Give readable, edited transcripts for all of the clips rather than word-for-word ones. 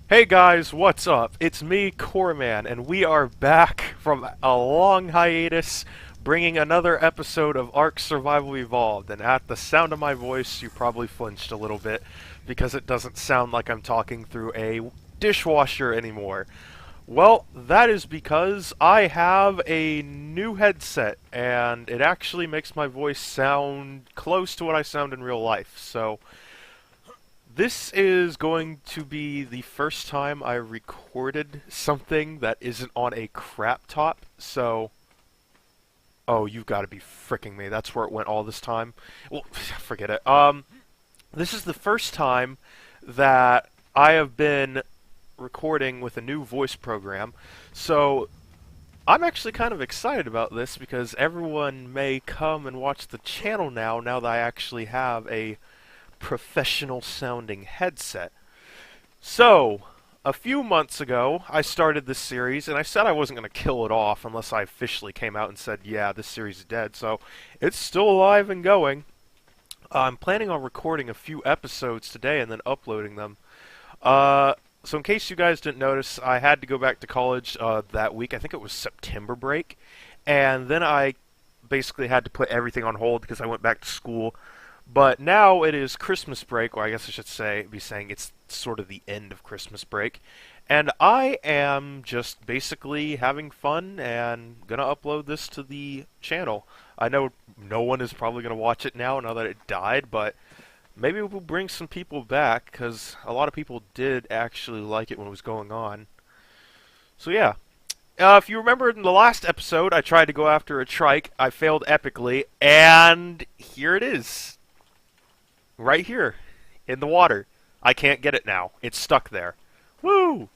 Hey guys, what's up? It's me, Coreman, and we are back from a long hiatus, bringing another episode of ARK Survival Evolved. And at the sound of my voice, you probably flinched a little bit, because it doesn't sound like I'm talking through a dishwasher anymore. Well, that is because I have a new headset, and it actually makes my voice sound close to what I sound in real life, so this is going to be the first time I recorded something that isn't on a crap top, so... Oh, you've got to be fricking me. That's where it went all this time. Well, forget it. This is the first time that I have been recording with a new voice program, so I'm actually kind of excited about this because everyone may come and watch the channel now that I actually have a professional sounding headset. So, a few months ago, I started this series, and I said I wasn't going to kill it off unless I officially came out and said, yeah, this series is dead, so it's still alive and going. I'm planning on recording a few episodes today and then uploading them. So in case you guys didn't notice, I had to go back to college that week. I think it was September break, and then I basically had to put everything on hold because I went back to school. But now it is Christmas break, or I guess I should be saying it's sort of the end of Christmas break. And I am just basically having fun and gonna upload this to the channel. I know no one is probably gonna watch it now that it died, but maybe we'll bring some people back, because a lot of people did actually like it when it was going on. So yeah. If you remember in the last episode, I tried to go after a trike. I failed epically, and here it is. Right here, in the water. I can't get it now. It's stuck there. Woo!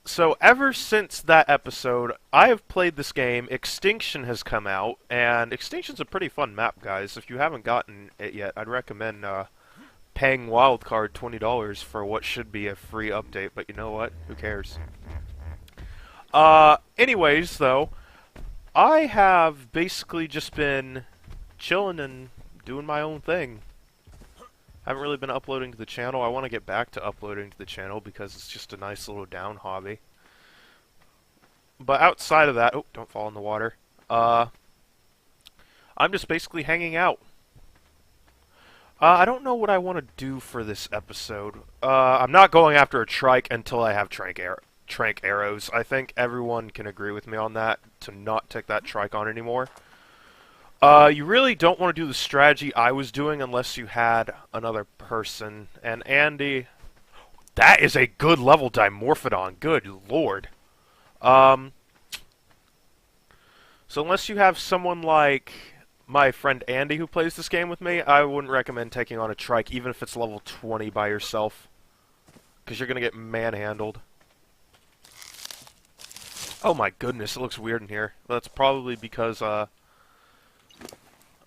So ever since that episode, I have played this game. Extinction has come out, and Extinction's a pretty fun map, guys. If you haven't gotten it yet, I'd recommend paying Wildcard $20 for what should be a free update, but you know what? Who cares? Anyways, though, I have basically just been chilling and doing my own thing. I haven't really been uploading to the channel. I want to get back to uploading to the channel because it's just a nice little down hobby. But outside of that, oh, don't fall in the water. I'm just basically hanging out. I don't know what I want to do for this episode. I'm not going after a trike until I have trank arrows. I think everyone can agree with me on that, to not take that trike on anymore. You really don't want to do the strategy I was doing unless you had another person. And Andy... That is a good level Dimorphodon. Good lord. So unless you have someone like my friend Andy who plays this game with me, I wouldn't recommend taking on a trike, even if it's level 20 by yourself. Because you're going to get manhandled. Oh my goodness, it looks weird in here. That's probably because,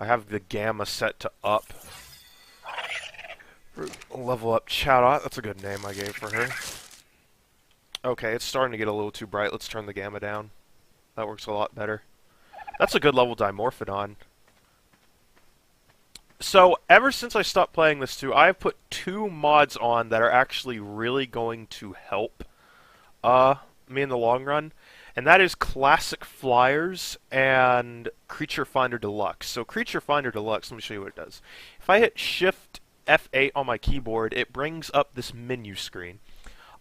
I have the gamma set to up. Level up Chowdot. That's a good name I gave for her. Okay, it's starting to get a little too bright. Let's turn the gamma down. That works a lot better. That's a good level Dimorphodon. So, ever since I stopped playing this too, I have put 2 mods on that are actually really going to help me in the long run. And that is Classic Flyers and Creature Finder Deluxe. So Creature Finder Deluxe, let me show you what it does. If I hit Shift F8 on my keyboard, it brings up this menu screen.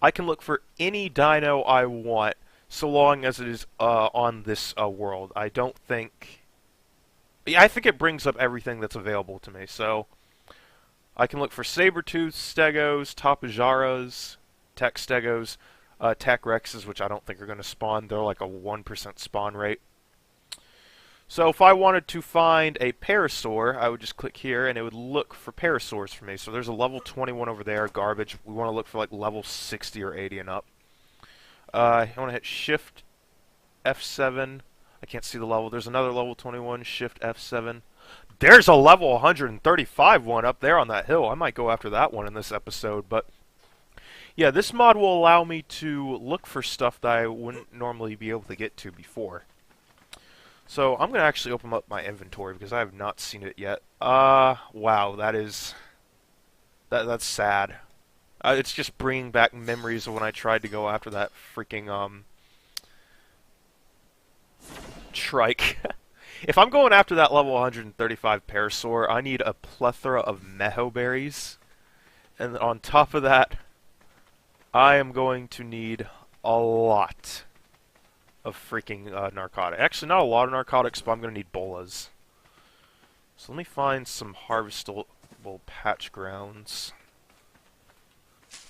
I can look for any dino I want, so long as it is on this world. I don't think... Yeah, I think it brings up everything that's available to me. So I can look for Sabertooths, Stegos, Tapajaras, Tech Stegos, Tech Rexes, which I don't think are going to spawn. They're like a 1% spawn rate. So if I wanted to find a Parasaur, I would just click here, and it would look for Parasaurs for me. So there's a level 21 over there, garbage. We want to look for like level 60 or 80 and up. I want to hit Shift F7. I can't see the level. There's another level 21, Shift F7. There's a level 135 one up there on that hill. I might go after that one in this episode, but... Yeah, this mod will allow me to look for stuff that I wouldn't normally be able to get to before. So, I'm going to actually open up my inventory because I have not seen it yet. Wow, that's sad. It's just bringing back memories of when I tried to go after that freaking, trike. If I'm going after that level 135 Parasaur, I need a plethora of meho berries. And on top of that, I am going to need a lot of freaking narcotics. Actually, not a lot of narcotics, but I'm going to need bolas. So let me find some harvestable patch grounds.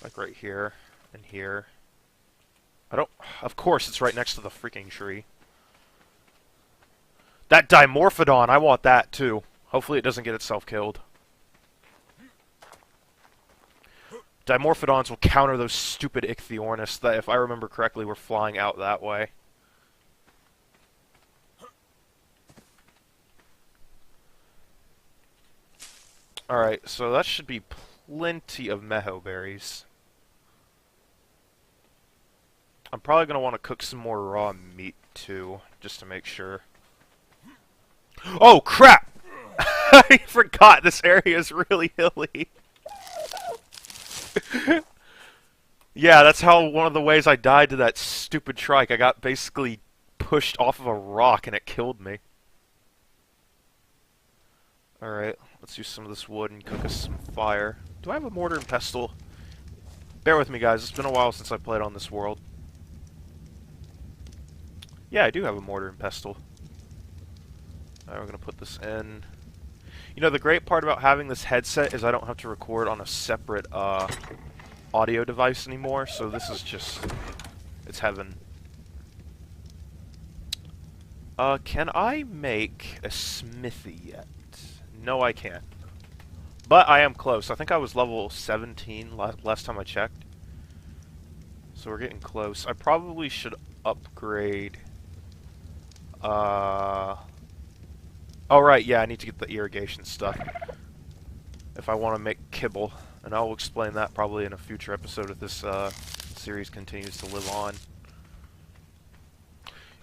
Like right here and here. Of course, it's right next to the freaking tree. That Dimorphodon, I want that too. Hopefully it doesn't get itself killed. Dimorphodons will counter those stupid Ichthyornis that, if I remember correctly, were flying out that way. Alright, so that should be plenty of meho berries. I'm probably going to want to cook some more raw meat too, just to make sure. Oh, crap! I forgot this area is really hilly. Yeah, that's how one of the ways I died to that stupid trike. I got basically pushed off of a rock and it killed me. Alright, let's use some of this wood and cook us some fire. Do I have a mortar and pestle? Bear with me, guys. It's been a while since I played on this world. Yeah, I do have a mortar and pestle. Alright, we're going to put this in. You know, the great part about having this headset is I don't have to record on a separate audio device anymore, so this is just... it's heaven. Can I make a smithy yet? No, I can't. But I am close. I think I was level 17 last time I checked. So we're getting close. I probably should upgrade... Oh, right, yeah, I need to get the irrigation stuff. If I want to make kibble. And I'll explain that probably in a future episode if this series continues to live on.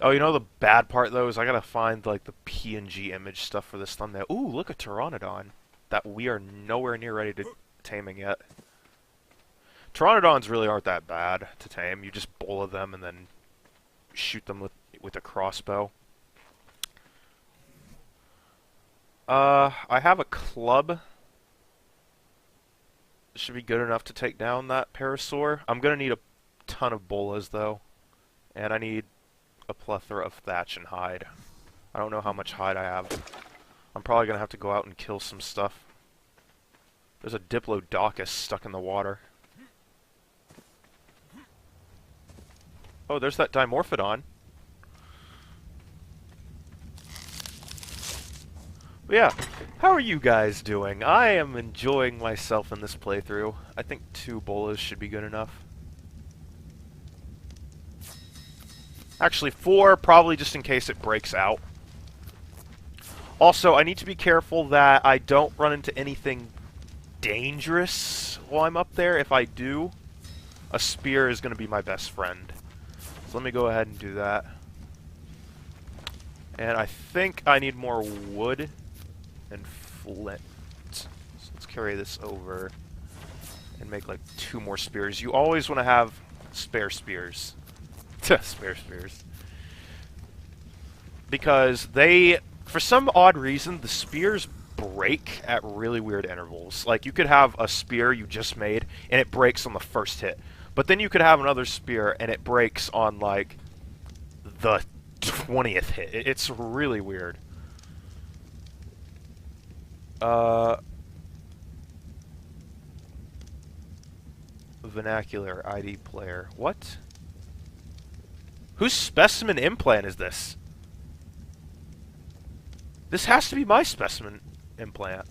Oh, you know the bad part, though, is I gotta find, like, the PNG image stuff for this thumbnail. Ooh, look, a Pteranodon that we are nowhere near ready to taming yet. Pteranodons really aren't that bad to tame. You just bola them and then shoot them with a crossbow. I have a club. Should be good enough to take down that Parasaur. I'm gonna need a ton of bolas, though. And I need a plethora of thatch and hide. I don't know how much hide I have. I'm probably gonna have to go out and kill some stuff. There's a Diplodocus stuck in the water. Oh, there's that Dimorphodon. But yeah, how are you guys doing? I am enjoying myself in this playthrough. I think 2 bolas should be good enough. Actually, 4, probably just in case it breaks out. Also, I need to be careful that I don't run into anything dangerous while I'm up there. If I do, a spear is going to be my best friend. So let me go ahead and do that. And I think I need more wood and flint. So let's carry this over and make like 2 more spears. You always want to have spare spears. Spare spears. Because they, for some odd reason, the spears break at really weird intervals. Like, you could have a spear you just made, and it breaks on the first hit. But then you could have another spear, and it breaks on, like, the 20th hit. It's really weird. Vernacular ID player. What? Whose specimen implant is this? This has to be my specimen implant.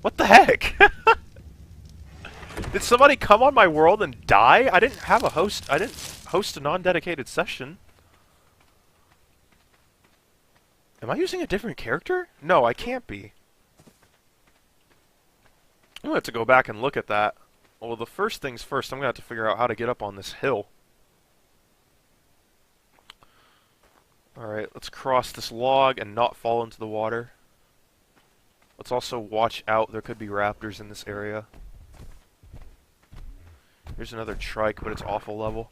What the heck? Did somebody come on my world and die? I didn't have a host. I didn't host a non-dedicated session. Am I using a different character? No, I can't be. I'm gonna have to go back and look at that. Well, the first things first, I'm gonna have to figure out how to get up on this hill. Alright, let's cross this log and not fall into the water. Let's also watch out. There could be raptors in this area. There's another trike, but it's awful level.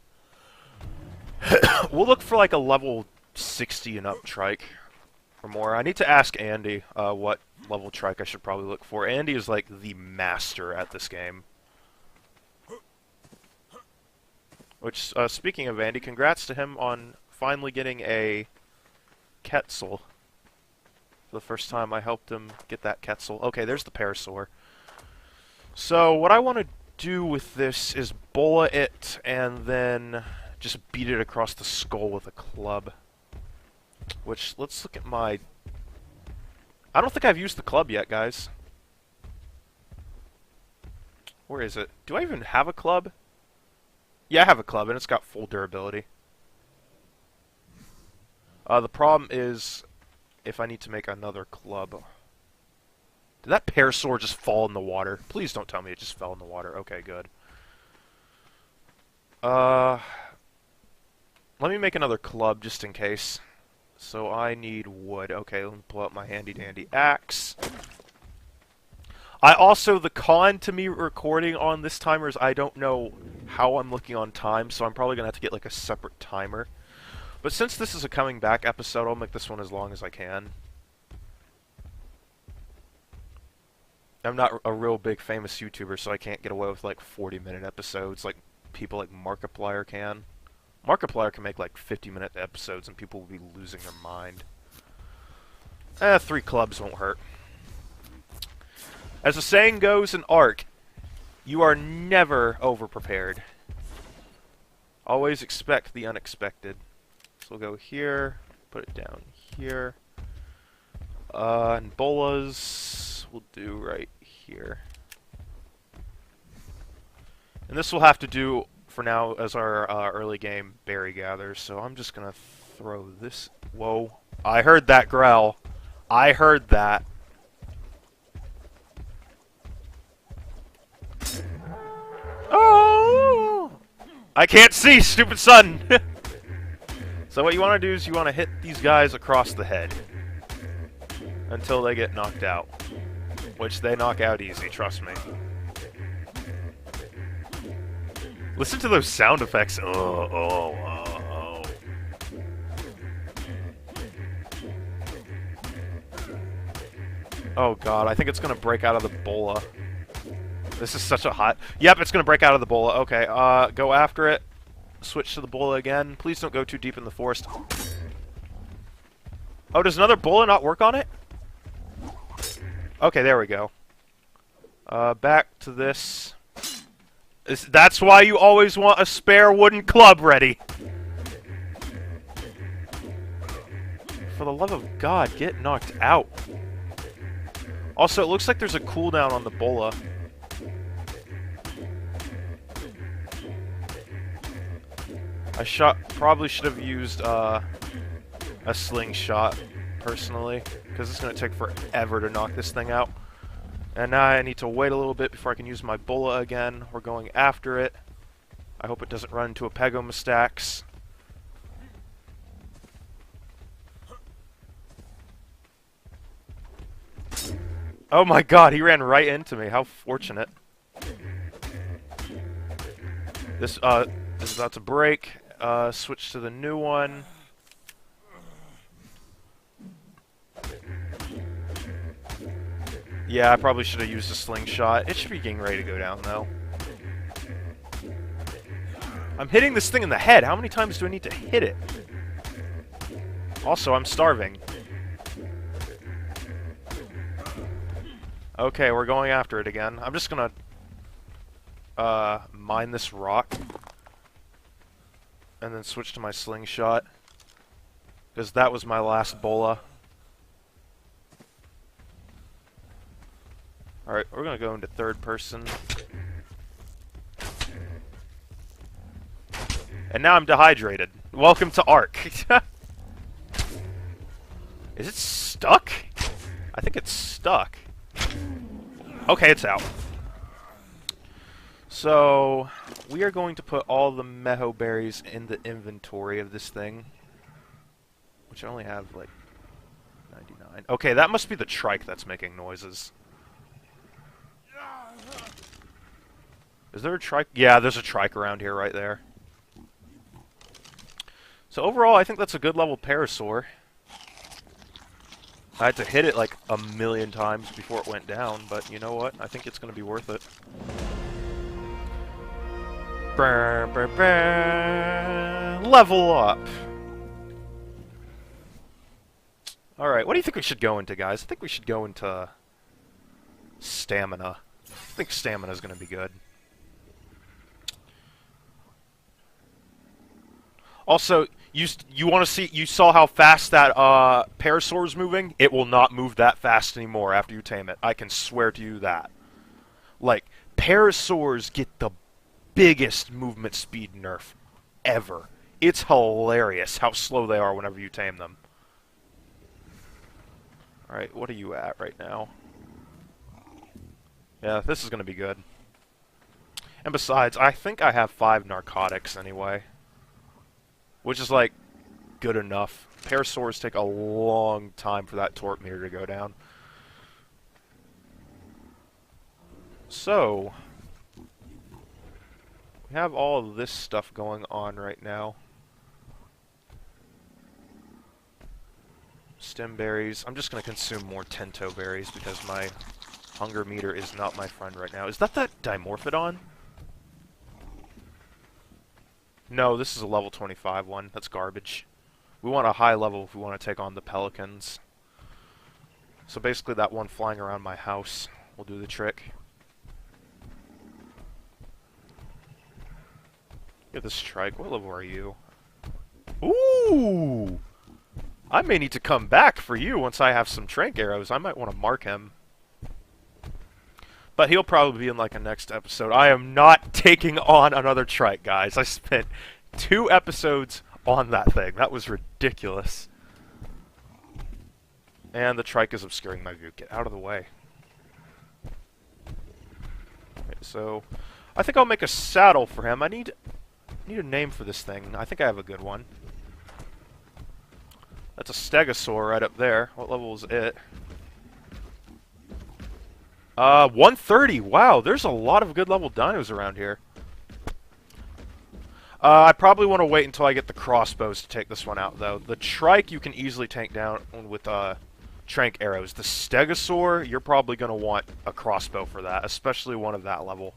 We'll look for like a level 60 and up trike or more. I need to ask Andy what level trike I should probably look for. Andy is like the master at this game. Which, speaking of Andy, congrats to him on finally getting a Quetzal. For the first time I helped him get that Quetzal. Okay, there's the Parasaur. So, what I want to do with this is bola it and then just beat it across the skull with a club. Which, let's look at my... I don't think I've used the club yet, guys. Where is it? Do I even have a club? Yeah, I have a club, and it's got full durability. The problem is if I need to make another club. Did that Parasaur just fall in the water? Please don't tell me it just fell in the water. Okay, good. Let me make another club just in case. So I need wood. Okay, let me pull out my handy-dandy axe. The con to me recording on this timer is I don't know how I'm looking on time, so I'm probably going to have to get like a separate timer. But since this is a coming back episode, I'll make this one as long as I can. I'm not a real big famous YouTuber, so I can't get away with like 40-minute episodes like people like Markiplier can. Markiplier can make like 50-minute episodes and people will be losing their mind. 3 clubs won't hurt. As the saying goes in ARK, you are never over-prepared. Always expect the unexpected. So we'll go here, put it down here. And bolas we'll do right here. And this will have to do for now as our early game berry gather. So I'm just going to throw this... Whoa. I heard that growl. I heard that. Oh! I can't see, stupid sun! So what you want to do is you want to hit these guys across the head. Until they get knocked out. Which they knock out easy, trust me. Listen to those sound effects. Oh. Oh god, I think it's gonna break out of the bola. This is such a hot... Yep, it's gonna break out of the bola. Okay, go after it. Switch to the bola again. Please don't go too deep in the forest. Oh, does another bola not work on it? Okay, there we go. Back to this. That's why you always want a spare wooden club ready. For the love of God, get knocked out. Also, it looks like there's a cooldown on the bola. Probably should have used a slingshot, personally, because it's going to take forever to knock this thing out. And now I need to wait a little bit before I can use my bola again. We're going after it. I hope it doesn't run into a Pegomastax. Oh my god, he ran right into me. How fortunate. This is about to break. Switch to the new one. Yeah, I probably should have used a slingshot. It should be getting ready to go down, though. I'm hitting this thing in the head. How many times do I need to hit it? Also, I'm starving. Okay, we're going after it again. I'm just gonna mine this rock and then switch to my slingshot, because that was my last bola. Alright, we're gonna go into third person. And now I'm dehydrated. Welcome to ARK. Is it stuck? I think it's stuck. Okay, it's out. So, we are going to put all the meho berries in the inventory of this thing. Which I only have, like, 99. Okay, that must be the trike that's making noises. Is there a trike? Yeah, there's a trike around here right there. So overall, I think that's a good level Parasaur. I had to hit it like a million times before it went down, but you know what? I think it's going to be worth it. Brr, brr, brr. Level up! Alright, what do you think we should go into, guys? I think we should go into stamina. I think stamina is going to be good. Also, you want to see? You saw how fast that Parasaur is moving? It will not move that fast anymore after you tame it. I can swear to you that. Like, Parasaurs get the biggest movement speed nerf ever. It's hilarious how slow they are whenever you tame them. Alright, what are you at right now? Yeah, this is going to be good. And besides, I think I have 5 narcotics anyway. Which is, like, good enough. Parasaurs take a long time for that torque meter to go down. So, we have all of this stuff going on right now. Stem berries. I'm just going to consume more Tento berries because my hunger meter is not my friend right now. Is that Dimorphodon? No, this is a level 25 one. That's garbage. We want a high level if we want to take on the pelicans. So basically that one flying around my house will do the trick. Get this strike. What level are you? Ooh! I may need to come back for you once I have some trank arrows. I might want to mark him. But he'll probably be in like a next episode. I am not taking on another trike, guys. I spent 2 episodes on that thing. That was ridiculous. And the trike is obscuring my view. Get out of the way. Okay, so I think I'll make a saddle for him. I need a name for this thing. I think I have a good one. That's a Stegosaur right up there. What level is it? 130. Wow, there's a lot of good level dinos around here. I probably want to wait until I get the crossbows to take this one out, though. The trike you can easily tank down with trank arrows. The Stegosaur, you're probably going to want a crossbow for that, especially one of that level.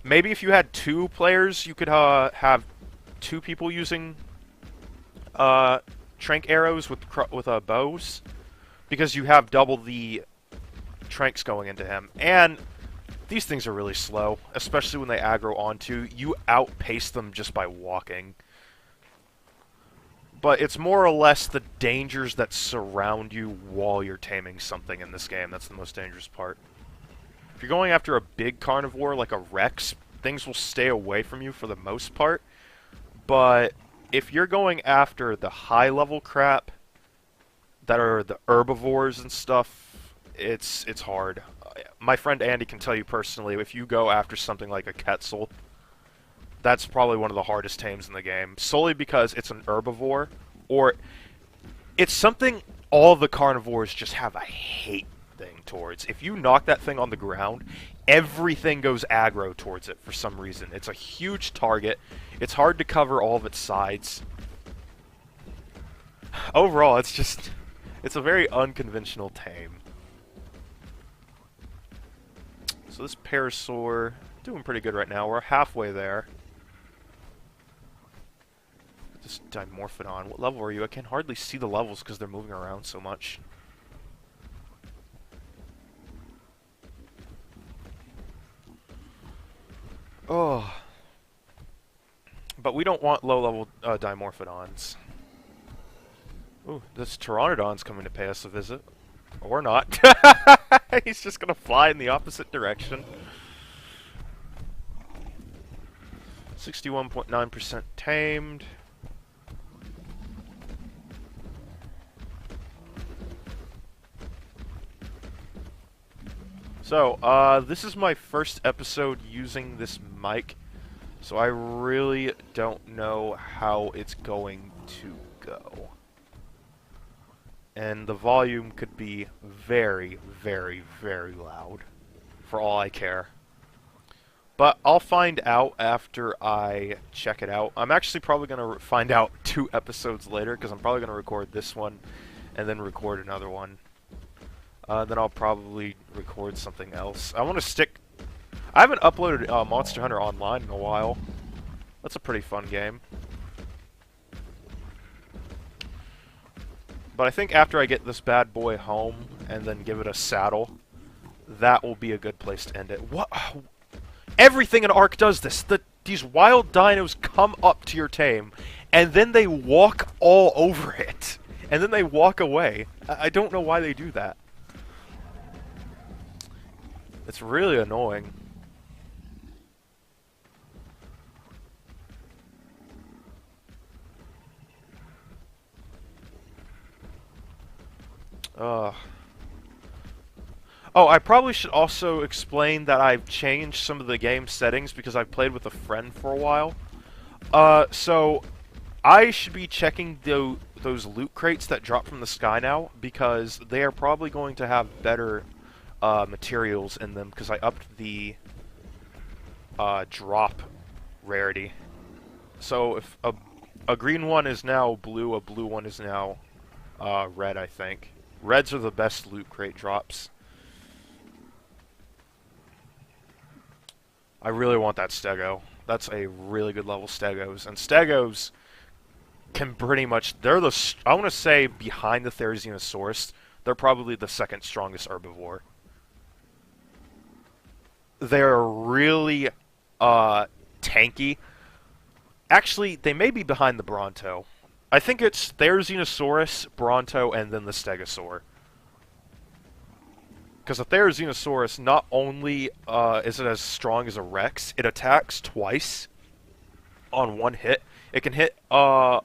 Maybe if you had 2 players, you could have 2 people using trank arrows with bows. Because you have double the tranks going into him. And these things are really slow, especially when they aggro onto. You outpace them just by walking. But it's more or less the dangers that surround you while you're taming something in this game. That's the most dangerous part. If you're going after a big carnivore like a Rex, things will stay away from you for the most part. But if you're going after the high-level crap, that are the herbivores and stuff, it's hard. My friend Andy can tell you personally, if you go after something like a Quetzal, that's probably one of the hardest tames in the game, solely because it's an herbivore, or it's something all the carnivores just have a hate thing towards. If you knock that thing on the ground, everything goes aggro towards it for some reason. It's a huge target. It's hard to cover all of its sides. Overall, it's a very unconventional tame. So this Parasaur, doing pretty good right now. We're halfway there. This Dimorphodon, what level are you? I can hardly see the levels because they're moving around so much. Oh. But we don't want low-level Dimorphodons. Ooh, this Pteranodon's coming to pay us a visit. Or not. He's just gonna fly in the opposite direction. 61.9% tamed. So, this is my first episode using this mic, so I really don't know how it's going to go. And the volume could be very, very, very loud for all I care. But I'll find out after I check it out. I'm actually probably going to find out 2 episodes later, because I'm probably going to record this one and then record another one. Then I'll probably record something else. I want to stick... I haven't uploaded Monster Hunter Online in a while. That's a pretty fun game. But I think after I get this bad boy home and then give it a saddle, that will be a good place to end it. What? Everything in ARK does this. These wild dinos come up to your tame, and then they walk all over it. And then they walk away. I don't know why they do that. It's really annoying. Oh, I probably should also explain that I've changed some of the game settings because I've played with a friend for a while. So I should be checking those loot crates that drop from the sky now, because they are probably going to have better materials in them, because I upped the drop rarity. So if a green one is now blue, a blue one is now red, I think. Reds are the best loot crate drops. I really want that stego. That's a really good level stegos. And stegos can pretty much... They're the... I want to say, behind the Therizinosaurus, they're probably the second strongest herbivore. They're really tanky. Actually, they may be behind the Bronto. I think it's Therizinosaurus, Bronto, and then the Stegosaur. Because the Therizinosaurus, not only is it as strong as a Rex, it attacks twice on one hit. It can hit a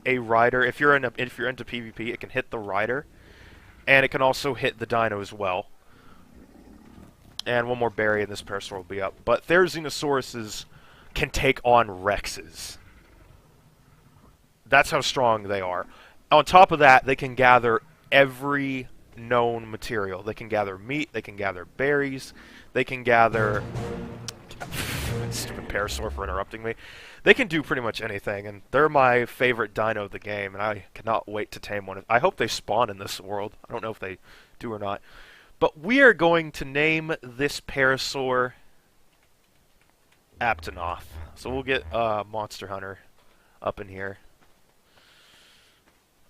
rider. If you're into PvP, it can hit the rider, and it can also hit the dino as well. And one more berry, and this Parasaur will be up. But Therizinosaurus can take on Rexes. That's how strong they are. On top of that, they can gather every known material. They can gather meat, they can gather berries, they can gather... Stupid Parasaur for interrupting me. They can do pretty much anything, and they're my favorite dino of the game, and I cannot wait to tame one. I hope they spawn in this world. I don't know if they do or not. But we are going to name this Parasaur Aptonoth. So we'll get Monster Hunter up in here.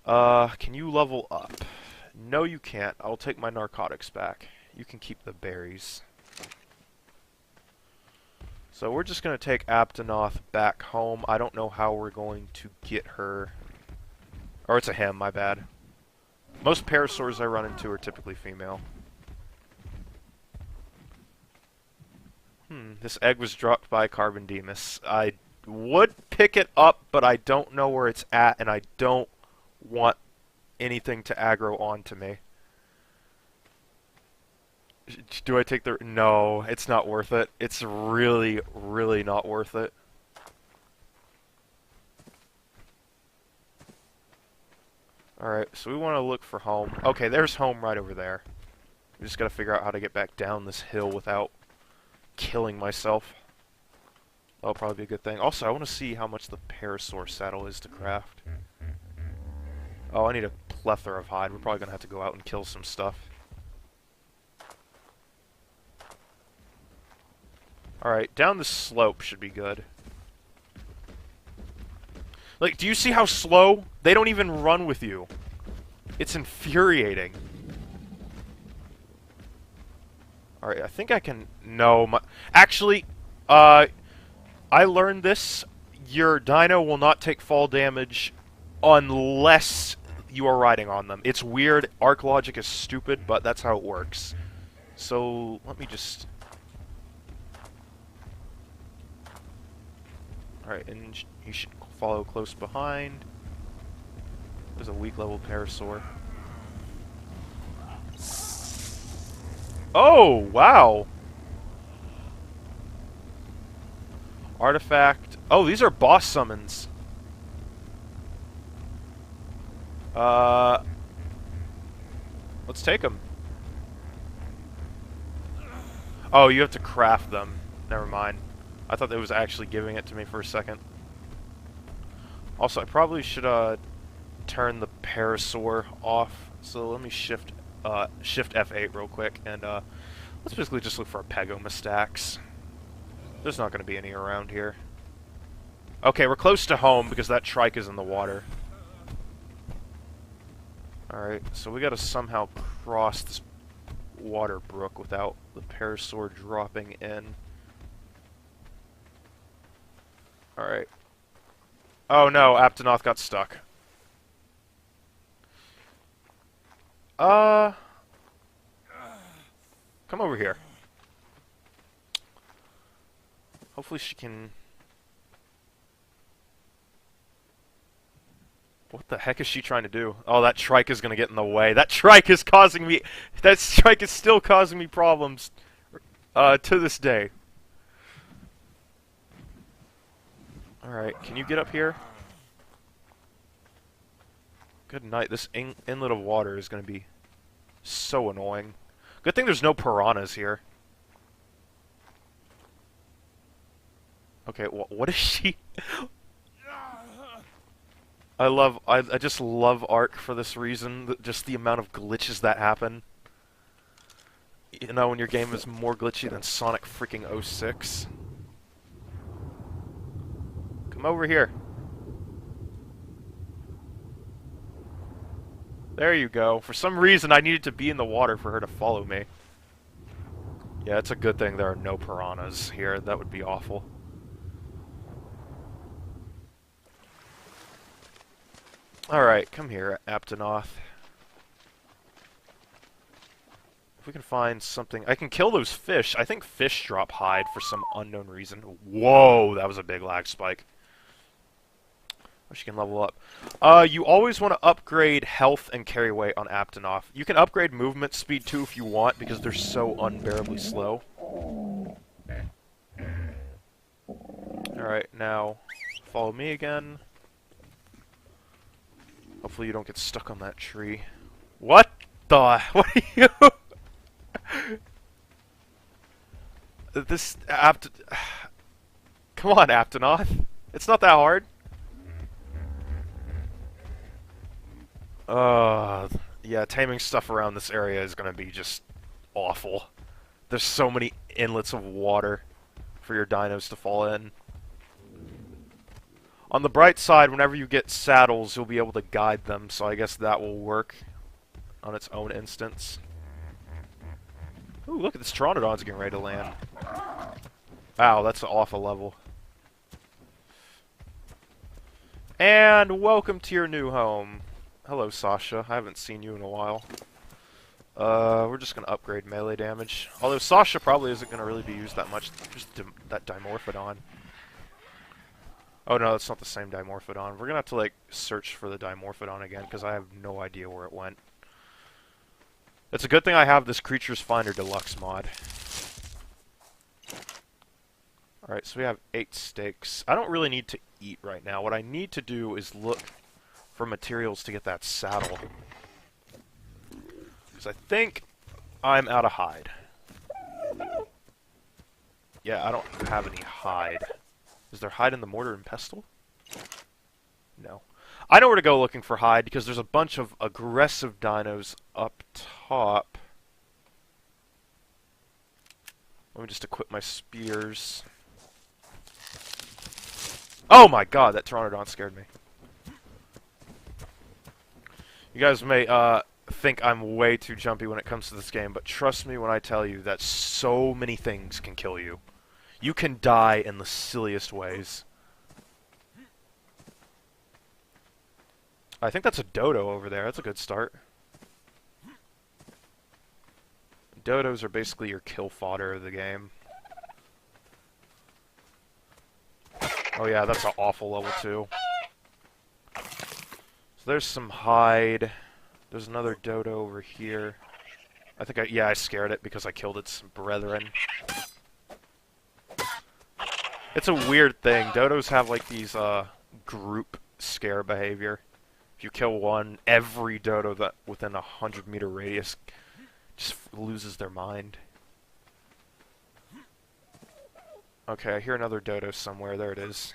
Can you level up? No, you can't. I'll take my narcotics back. You can keep the berries. So we're just going to take Aptonoth back home. I don't know how we're going to get her. Or it's a him, my bad. Most Parasaurs I run into are typically female. This egg was dropped by Carbon Demus. I would pick it up, but I don't know where it's at, and I don't want anything to aggro onto me. Do I take the... No, it's not worth it. It's really, really not worth it. Alright, so we want to look for home. Okay, there's home right over there. We just gotta figure out how to get back down this hill without killing myself. That'll probably be a good thing. Also, I want to see how much the Parasaur saddle is to craft. Oh, I need a plethora of hide. We're probably going to have to go out and kill some stuff. Alright, down the slope should be good. Like, do you see how slow? They don't even run with you. It's infuriating. Alright, I think I can... No, actually, I learned this. Your dino will not take fall damage unless you are riding on them. It's weird. ARK logic is stupid, but that's how it works. So, let me just... Alright, and you should follow close behind. There's a weak level Parasaur. Oh, wow! Artifact. Oh, these are boss summons. Let's take them. Oh, you have to craft them. Never mind. I thought it was actually giving it to me for a second. Also, I probably should turn the parasaur off. So let me shift F8 real quick, and let's basically just look for Pegomastacks. There's not going to be any around here. Okay, we're close to home because that trike is in the water. Alright, so we gotta somehow cross this water brook without the parasaur dropping in. Alright. Oh no, Aptonoth got stuck. Come over here. Hopefully she can... What the heck is she trying to do? Oh, that trike is gonna get in the way. That trike is causing me... That trike is still causing me problems, to this day. Alright, can you get up here? Good night. This inlet of water is gonna be so annoying. Good thing there's no piranhas here. Okay, what is she... I just love ARK for this reason. Just the amount of glitches that happen. You know, when your game is more glitchy than Sonic freaking 06. Come over here. There you go. For some reason, I needed to be in the water for her to follow me. Yeah, it's a good thing there are no piranhas here. That would be awful. Alright, come here, Aptonoth. If we can find something... I can kill those fish. I think fish drop hide for some unknown reason. Whoa, that was a big lag spike. Oh, she can level up. You always want to upgrade health and carry weight on Aptonoth. You can upgrade movement speed too if you want, because they're so unbearably slow. Alright, now follow me again. Hopefully you don't get stuck on that tree. What the... What are you... This... Come on, Aptonoth. It's not that hard. Yeah, taming stuff around this area is gonna be just awful. There's so many inlets of water for your dinos to fall in. On the bright side, whenever you get saddles, you'll be able to guide them, so I guess that will work on its own instance. Ooh, look at this Pteranodon's getting ready to land. Wow, that's an awful level. And welcome to your new home. Hello, Sasha. I haven't seen you in a while. We're just gonna upgrade melee damage. Although Sasha probably isn't gonna really be used that much. Just that Dimorphodon. Oh no, that's not the same Dimorphodon. We're gonna have to, like, search for the Dimorphodon again, because I have no idea where it went. It's a good thing I have this Creatures Finder Deluxe mod. Alright, so we have 8 steaks. I don't really need to eat right now. What I need to do is look for materials to get that saddle. Because I think I'm out of hide. Yeah, I don't have any hide. Is there hide in the mortar and pestle? No. I know where to go looking for hide, because there's a bunch of aggressive dinos up top. Let me just equip my spears. Oh my god, that Pteranodon scared me. You guys may think I'm way too jumpy when it comes to this game, but trust me when I tell you that so many things can kill you. You can die in the silliest ways. I think that's a dodo over there. That's a good start. Dodos are basically your kill fodder of the game. Oh yeah, that's an awful level too. So there's some hide. There's another dodo over here. I think I scared it because I killed its brethren. It's a weird thing. Dodos have like these group scare behavior. If you kill one, every dodo that within a 100-meter radius just loses their mind. Okay, I hear another dodo somewhere. There it is.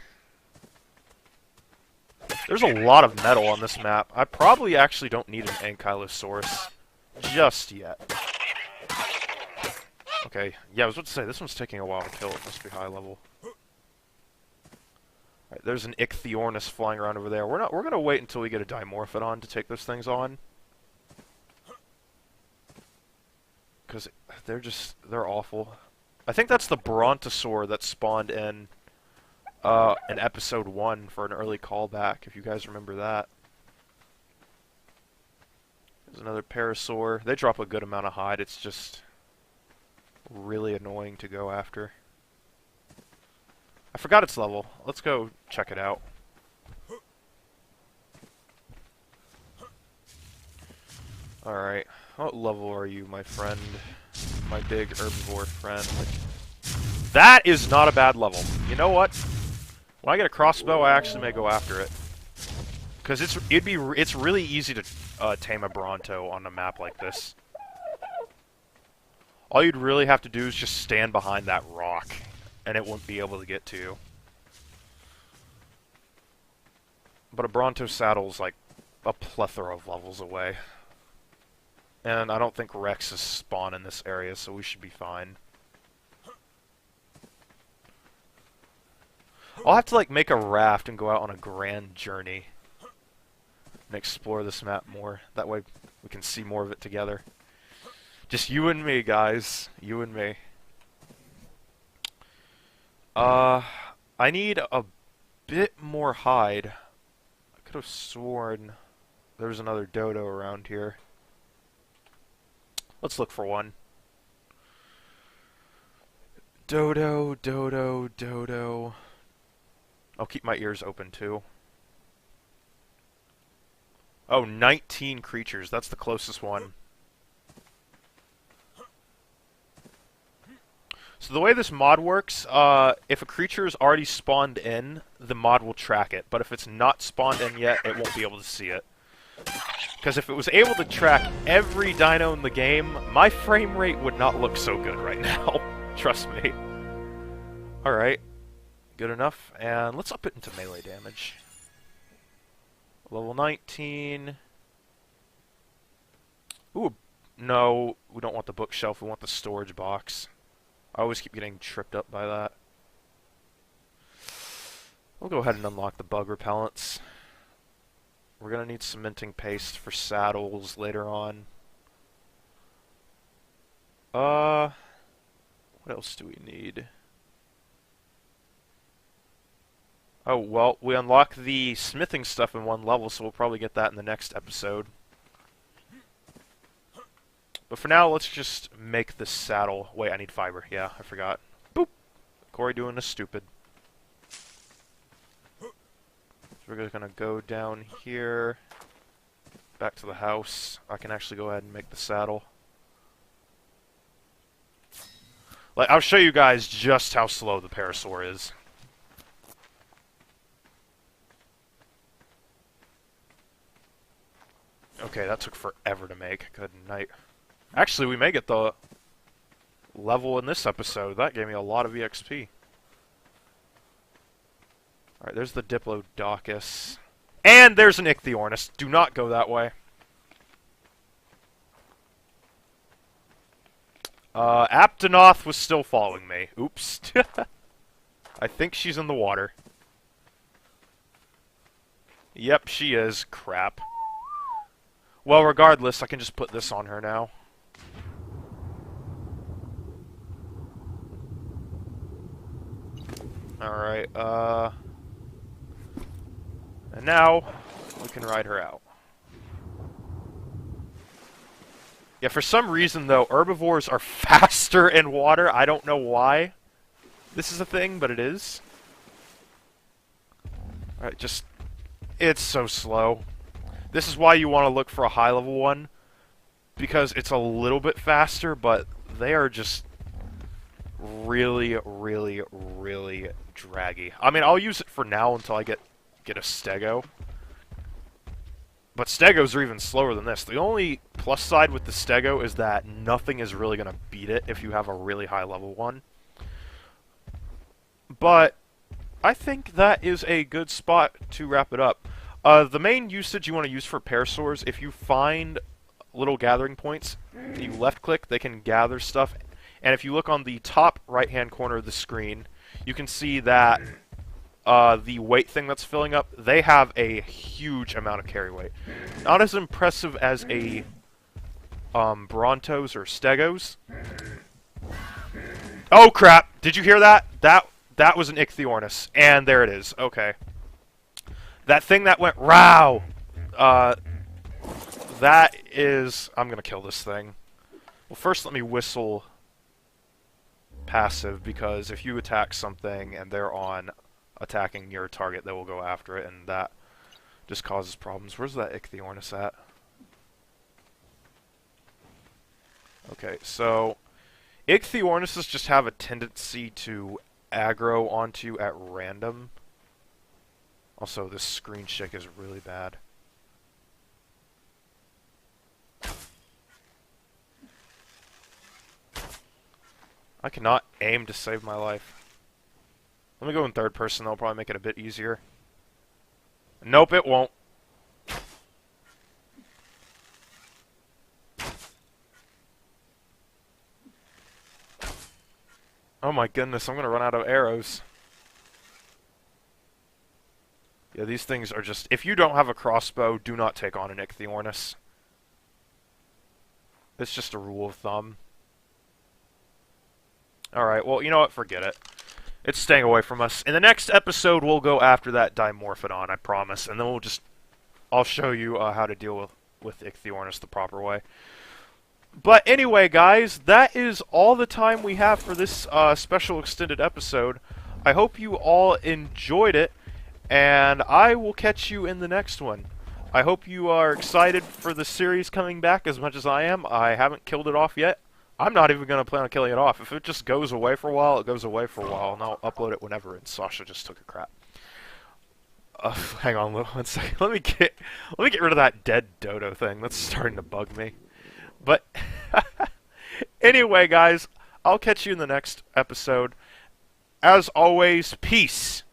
There's a lot of metal on this map. I probably actually don't need an Ankylosaurus just yet. Okay, yeah, I was about to say, this one's taking a while to kill. It must be high level. Alright, there's an Ichthyornis flying around over there. We're gonna wait until we get a Dimorphodon to take those things on. Because they're awful. I think that's the Brontosaur that spawned in episode 1 for an early callback, if you guys remember that. There's another Parasaur. They drop a good amount of hide, it's just really annoying to go after. I forgot its level. Let's go check it out. Alright. What level are you, my friend? My big herbivore friend. That is not a bad level. You know what? When I get a crossbow, I actually may go after it. Because it's really easy to tame a Bronto on a map like this. All you'd really have to do is just stand behind that rock, and it won't be able to get to you. But a Bronto saddle's like a plethora of levels away. And I don't think Rexes spawn in this area, so we should be fine. I'll have to like make a raft and go out on a grand journey and explore this map more. That way we can see more of it together. Just you and me, guys. You and me. I need a bit more hide. I could have sworn there was another dodo around here. Let's look for one. Dodo, dodo, dodo. I'll keep my ears open too. Oh, 19 creatures. That's the closest one. So the way this mod works, if a creature is already spawned in, the mod will track it. But if it's not spawned in yet, it won't be able to see it. Because if it was able to track every dino in the game, my frame rate would not look so good right now. Trust me. Alright. Good enough. And let's up it into melee damage. Level 19. Ooh, no, we don't want the bookshelf, we want the storage box. I always keep getting tripped up by that. We'll go ahead and unlock the bug repellents. We're going to need cementing paste for saddles later on. What else do we need? Oh, well, we unlock the smithing stuff in one level, so we'll probably get that in the next episode. But for now, let's just make the saddle. Wait, I need fiber. Yeah, I forgot. Boop! Corey doing a stupid. So we're just gonna go down here, back to the house. I can actually go ahead and make the saddle. Like, I'll show you guys just how slow the Parasaur is. Okay, that took forever to make. Good night. Actually, we may get the level in this episode. That gave me a lot of EXP. Alright, there's the Diplodocus. And there's an Ichthyornis. Do not go that way. Aptonoth was still following me. Oops. I think she's in the water. Yep, she is. Crap. Well, regardless, I can just put this on her now. Alright, and now, we can ride her out. Yeah, for some reason, though, herbivores are faster in water. I don't know why this is a thing, but it is. Alright, just... it's so slow. This is why you want to look for a high-level one, because it's a little bit faster, but they are just really, really, really draggy. I mean, I'll use it for now until I get a Stego. But Stegos are even slower than this. The only plus side with the Stego is that nothing is really going to beat it if you have a really high-level one. But I think that is a good spot to wrap it up. The main usage you want to use for parasaurs, if you find little gathering points, you left click, they can gather stuff. And if you look on the top right hand corner of the screen, you can see that the weight thing that's filling up, they have a huge amount of carry weight. Not as impressive as a Brontos or Stegos. Oh crap! Did you hear that? That was an Ichthyornis, and there it is. Okay. That thing that went row! That is... I'm gonna kill this thing. Well, first let me whistle passive, because if you attack something and they're on attacking your target, they will go after it, and that just causes problems. Where's that Ichthyornis at? Okay, so Ichthyornises just have a tendency to aggro onto at random. Also, this screen shake is really bad. I cannot aim to save my life. Let me go in third person, that'll probably make it a bit easier. Nope, it won't. Oh my goodness, I'm gonna run out of arrows. Yeah, these things are just... If you don't have a crossbow, do not take on an Ichthyornis. It's just a rule of thumb. Alright, well, you know what? Forget it. It's staying away from us. In the next episode, we'll go after that Dimorphodon, I promise. And then we'll just... I'll show you how to deal with Ichthyornis the proper way. But anyway, guys, that is all the time we have for this special extended episode. I hope you all enjoyed it, and I will catch you in the next one. I hope you are excited for the series coming back as much as I am. I haven't killed it off yet. I'm not even going to plan on killing it off. If it just goes away for a while, it goes away for a while, and I'll upload it whenever, and Sasha just took a crap. Hang on 1 second. Let me get rid of that dead dodo thing. That's starting to bug me. But anyway, guys, I'll catch you in the next episode. As always, peace.